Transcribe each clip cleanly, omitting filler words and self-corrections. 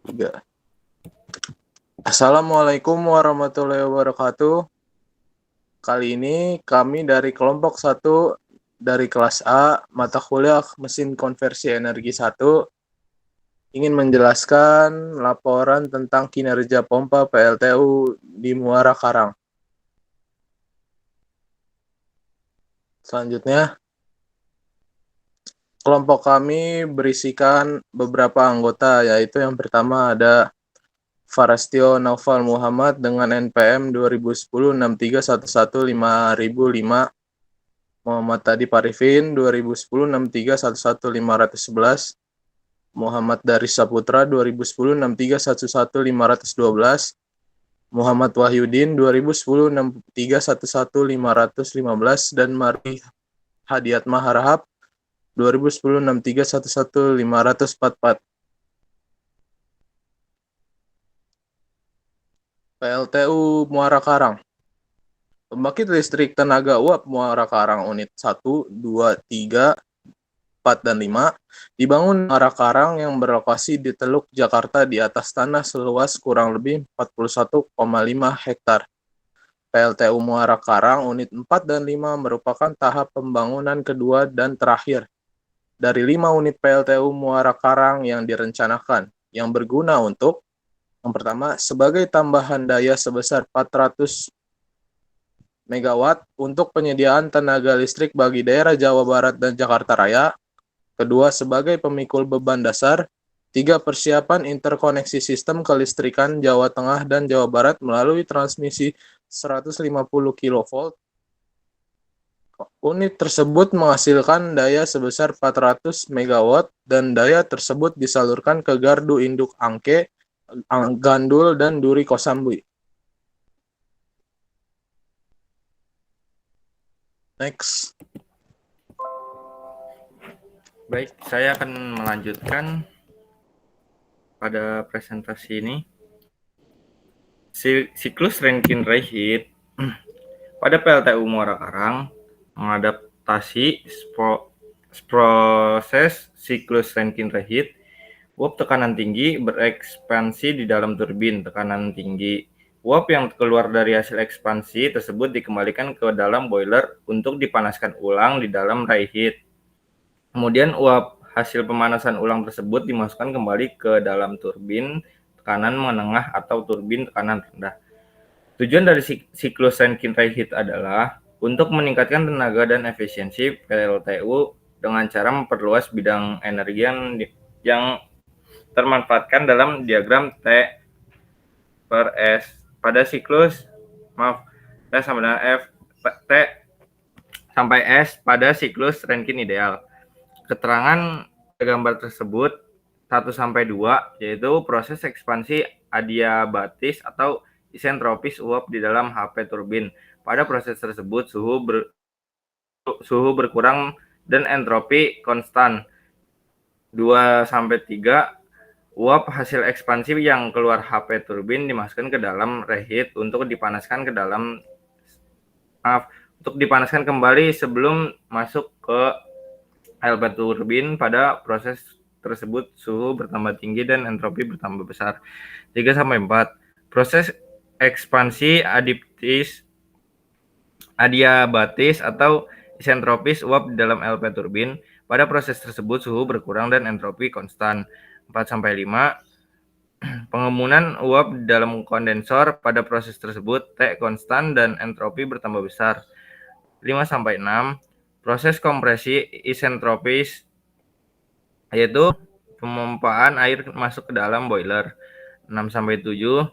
Tiga. Assalamualaikum warahmatullahi wabarakatuh. Kali ini kami dari kelompok 1 dari kelas A, mata kuliah Mesin Konversi Energi 1, ingin menjelaskan laporan tentang kinerja pompa PLTU di Muara Karang. Selanjutnya, kelompok kami berisikan beberapa anggota, yaitu yang pertama ada Farastio Naufal Muhammad dengan NPM 2010-6311-5005, Muhammad Tadi Parifin 2010-6311-511, Muhammad Daris Saputra 2010-6311-512, Muhammad Wahyudin 2010-6311-515, dan Mari Hadiat Maharahap 2010-6311-544. PLTU Muara Karang. Pembangkit listrik tenaga uap Muara Karang unit 1, 2, 3, 4, dan 5 dibangun Muara Karang yang berlokasi di Teluk Jakarta di atas tanah seluas kurang lebih 41,5 hektar. PLTU Muara Karang unit 4 dan 5 merupakan tahap pembangunan kedua dan terakhir dari 5 unit PLTU Muara Karang yang direncanakan, yang berguna untuk yang pertama, sebagai tambahan daya sebesar 400 megawatt untuk penyediaan tenaga listrik bagi daerah Jawa Barat dan Jakarta Raya. Kedua, sebagai pemikul beban dasar. Tiga, persiapan interkoneksi sistem kelistrikan Jawa Tengah dan Jawa Barat melalui transmisi 150 kV. Unit tersebut menghasilkan daya sebesar 400 megawatt dan daya tersebut disalurkan ke gardu induk Angke, Gandul, dan Duri Kosambi. Next. Baik, saya akan melanjutkan pada presentasi ini. Siklus Rankine-Reheat pada PLTU Muara Karang mengadaptasi proses siklus Rankine-Reheat. Uap tekanan tinggi berekspansi di dalam turbin tekanan tinggi. Uap yang keluar dari hasil ekspansi tersebut dikembalikan ke dalam boiler untuk dipanaskan ulang di dalam reheat. Kemudian uap hasil pemanasan ulang tersebut dimasukkan kembali ke dalam turbin tekanan menengah atau turbin tekanan rendah. Tujuan dari siklus Rankine-Reheat adalah untuk meningkatkan tenaga dan efisiensi PLTU dengan cara memperluas bidang energi yang termanfaatkan dalam diagram T per S pada siklus T sama dengan F T sampai S pada siklus Rankine ideal. Keterangan gambar tersebut 1 sampai 2 yaitu proses ekspansi adiabatis atau isentropis uap di dalam HP turbin. Pada proses tersebut suhu berkurang dan entropi konstan. 2 sampai 3 uap hasil ekspansi yang keluar HP turbin dimasukkan ke dalam reheat untuk dipanaskan kembali sebelum masuk ke LP turbin. Pada proses tersebut suhu bertambah tinggi dan entropi bertambah besar. 3 sampai 4 proses ekspansi adiabatis atau isentropis uap di dalam LP turbin. Pada proses tersebut suhu berkurang dan entropi konstan. 4 sampai 5 pengemunan uap di dalam kondensor. Pada proses tersebut T konstan dan entropi bertambah besar. 5 sampai 6 proses kompresi isentropis yaitu pemompaan air masuk ke dalam boiler. 6 sampai 7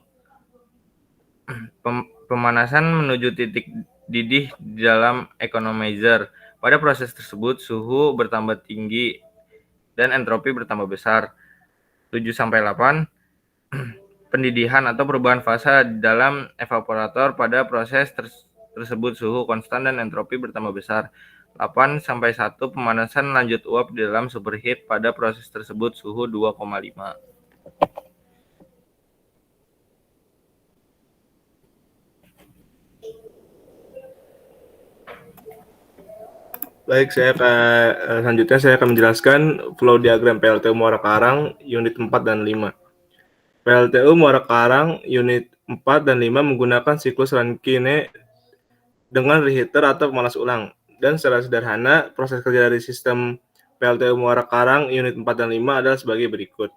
pemanasan menuju titik didih di dalam economizer. Pada proses tersebut suhu bertambah tinggi dan entropi bertambah besar. 7 sampai 8 pendidihan atau perubahan fase di dalam evaporator. Pada proses tersebut suhu konstan dan entropi bertambah besar. 8 sampai 1 pemanasan lanjut uap di dalam superheat. Pada proses tersebut suhu 2,5. Baik, selanjutnya saya akan menjelaskan flow diagram PLTU Muara Karang unit 4 dan 5. PLTU Muara Karang Unit 4 dan 5 menggunakan siklus Rankine dengan reheater atau pemanas ulang. Dan secara sederhana, proses kerja dari sistem PLTU Muara Karang Unit 4 dan 5 adalah sebagai berikut.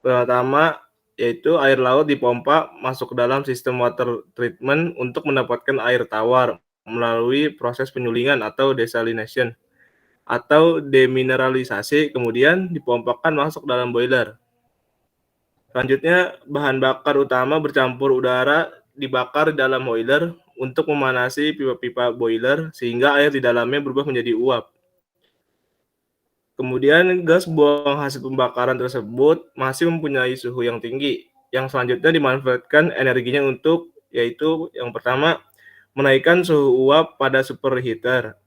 Pertama, yaitu air laut dipompa masuk ke dalam sistem water treatment untuk mendapatkan air tawar melalui proses penyulingan atau desalination atau demineralisasi, kemudian dipompakan masuk dalam boiler. Selanjutnya, bahan bakar utama bercampur udara dibakar di dalam boiler untuk memanasi pipa-pipa boiler sehingga air di dalamnya berubah menjadi uap. Kemudian gas buang hasil pembakaran tersebut masih mempunyai suhu yang tinggi, yang selanjutnya dimanfaatkan energinya untuk, yaitu yang pertama, menaikkan suhu uap pada superheater.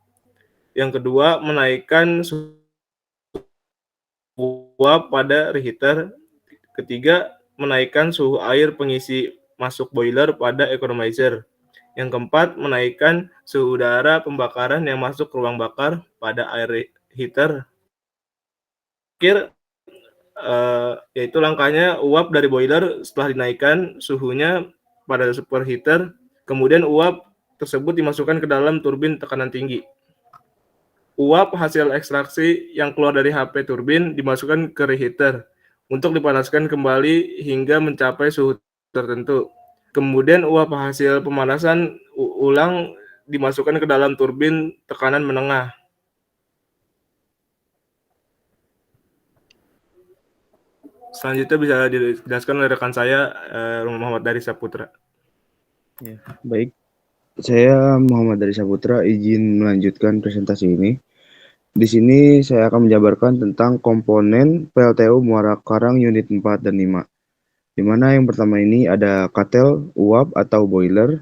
Yang kedua, menaikkan suhu uap pada reheater. Ketiga, menaikkan suhu air pengisi masuk boiler pada economizer. Yang keempat, menaikkan suhu udara pembakaran yang masuk ke ruang bakar pada air heater. Terakhir, yaitu langkahnya uap dari boiler setelah dinaikkan suhunya pada superheater, kemudian uap tersebut dimasukkan ke dalam turbin tekanan tinggi. Uap hasil ekstraksi yang keluar dari HP turbin dimasukkan ke reheater untuk dipanaskan kembali hingga mencapai suhu tertentu. Kemudian uap hasil pemanasan ulang dimasukkan ke dalam turbin tekanan menengah. Selanjutnya bisa dijelaskan oleh rekan saya, Muhammad Dari Saputra. Ya, baik. Saya Muhammad Dari Saputra izin melanjutkan presentasi ini. Di sini saya akan menjabarkan tentang komponen PLTU Muara Karang Unit 4 dan 5. Di mana yang pertama ini ada katel, uap atau boiler.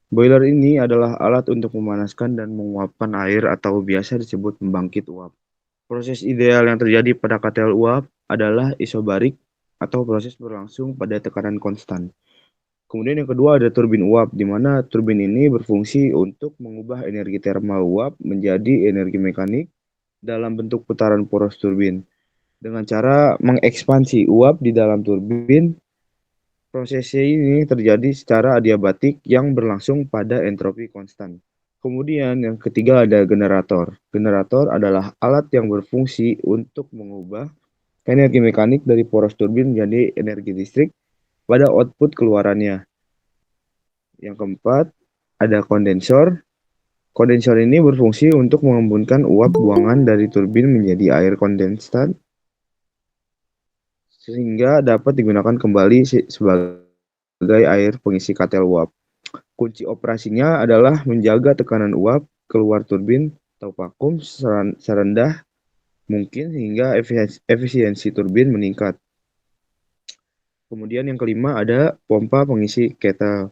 Boiler ini adalah alat untuk memanaskan dan menguapkan air atau biasa disebut pembangkit uap. Proses ideal yang terjadi pada katel uap adalah isobarik atau proses berlangsung pada tekanan konstan. Kemudian yang kedua ada turbin uap, di mana turbin ini berfungsi untuk mengubah energi termal uap menjadi energi mekanik dalam bentuk putaran poros turbin. Dengan cara mengekspansi uap di dalam turbin, prosesnya ini terjadi secara adiabatik yang berlangsung pada entropi konstan. Kemudian yang ketiga ada generator. Generator adalah alat yang berfungsi untuk mengubah energi mekanik dari poros turbin menjadi energi listrik pada output keluarannya. Yang keempat, ada kondensor. Kondensor ini berfungsi untuk mengembunkan uap buangan dari turbin menjadi air kondensat sehingga dapat digunakan kembali sebagai air pengisi katel uap. Kunci operasinya adalah menjaga tekanan uap keluar turbin atau vakum serendah mungkin sehingga efisiensi turbin meningkat. Kemudian yang kelima ada pompa pengisi kettle,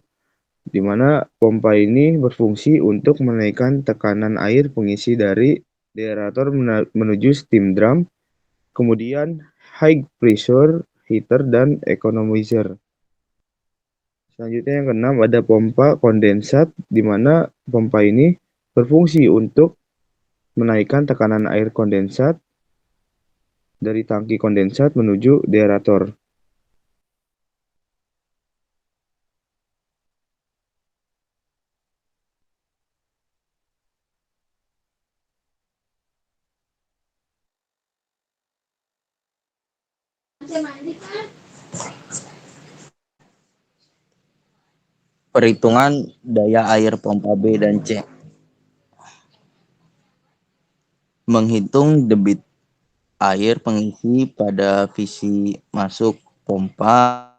di mana pompa ini berfungsi untuk menaikkan tekanan air pengisi dari deaerator menuju steam drum, kemudian high pressure heater dan economizer. Selanjutnya yang keenam ada pompa kondensat, di mana pompa ini berfungsi untuk menaikkan tekanan air kondensat dari tangki kondensat menuju deaerator. Perhitungan daya air pompa B dan C. Menghitung debit air pengisi pada visi masuk pompa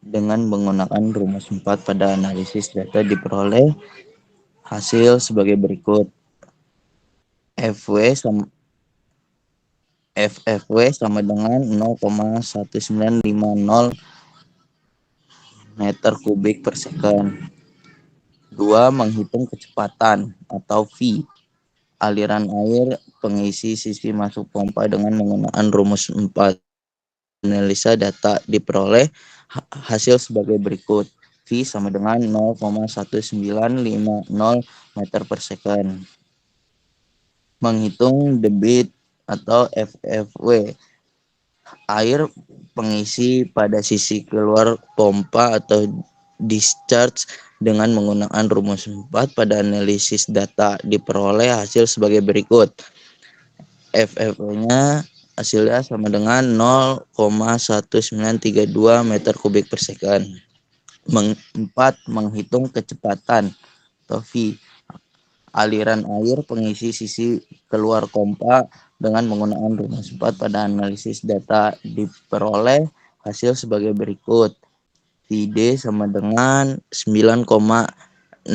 dengan menggunakan rumus 4 pada analisis data diperoleh hasil sebagai berikut. FFW sama dengan 0,1950 meter kubik per second. 2. Menghitung kecepatan atau V aliran air pengisi sisi masuk pompa dengan menggunakan rumus 4. Analisa data diperoleh hasil sebagai berikut. V sama dengan 0,1950 meter per second. Menghitung debit atau FFW air pengisi pada sisi keluar pompa atau discharge dengan menggunakan rumus 4 pada analisis data. Diperoleh hasil sebagai berikut. FFP-nya hasilnya sama dengan 0,1932 meter kubik per second. 4. Menghitung kecepatan atau V aliran air pengisi sisi keluar pompa dengan menggunakan rumus 4 pada analisis data. Diperoleh hasil sebagai berikut. VD sama dengan 9,6089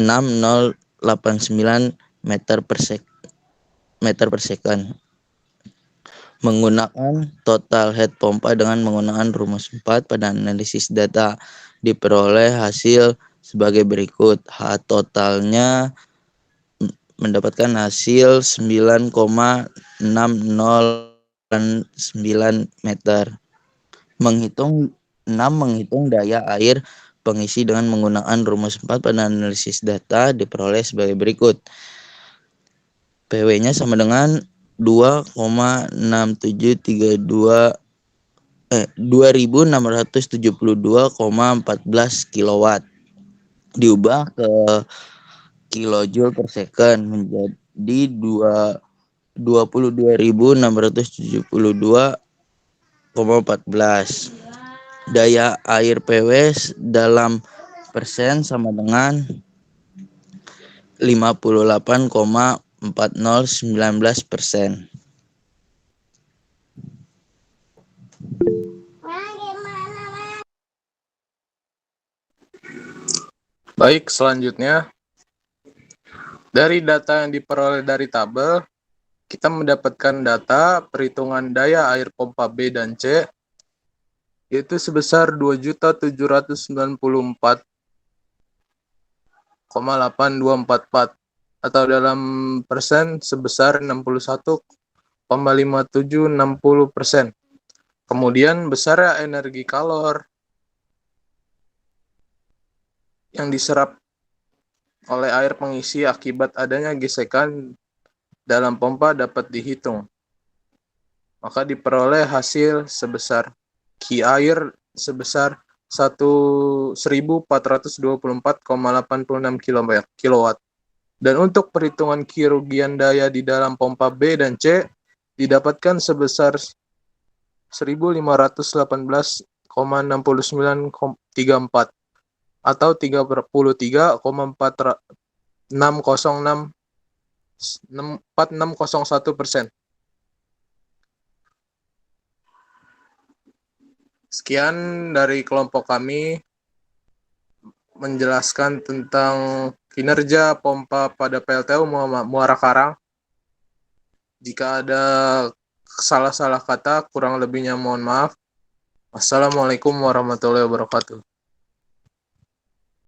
meter per second. Menggunakan total head pompa dengan menggunakan rumus 4 pada analisis data. Diperoleh hasil sebagai berikut. H totalnya mendapatkan hasil 9,6009 meter. Menghitung daya air pengisi dengan menggunakan rumus 4 pada analisis data diperoleh sebagai berikut. PW-nya sama dengan 2672,14 kW. Diubah ke kilojoule per second menjadi 22.672,14. Daya air PW dalam persen sama dengan 58,4019%. Baik, selanjutnya dari data yang diperoleh dari tabel, kita mendapatkan data perhitungan daya air pompa B dan C yaitu sebesar 2.794,8244 atau dalam persen sebesar 61,5760%. Kemudian besar energi kalor yang diserap oleh air pengisi akibat adanya gesekan dalam pompa dapat dihitung. Maka diperoleh hasil sebesar Q air sebesar 1424,86 kW. Dan untuk perhitungan kerugian daya di dalam pompa B dan C didapatkan sebesar 1518,6934 atau 33,4601%. Sekian dari kelompok kami menjelaskan tentang kinerja pompa pada PLTU Muara Karang. Jika ada salah-salah kata, kurang lebihnya mohon maaf. Wassalamualaikum warahmatullahi wabarakatuh.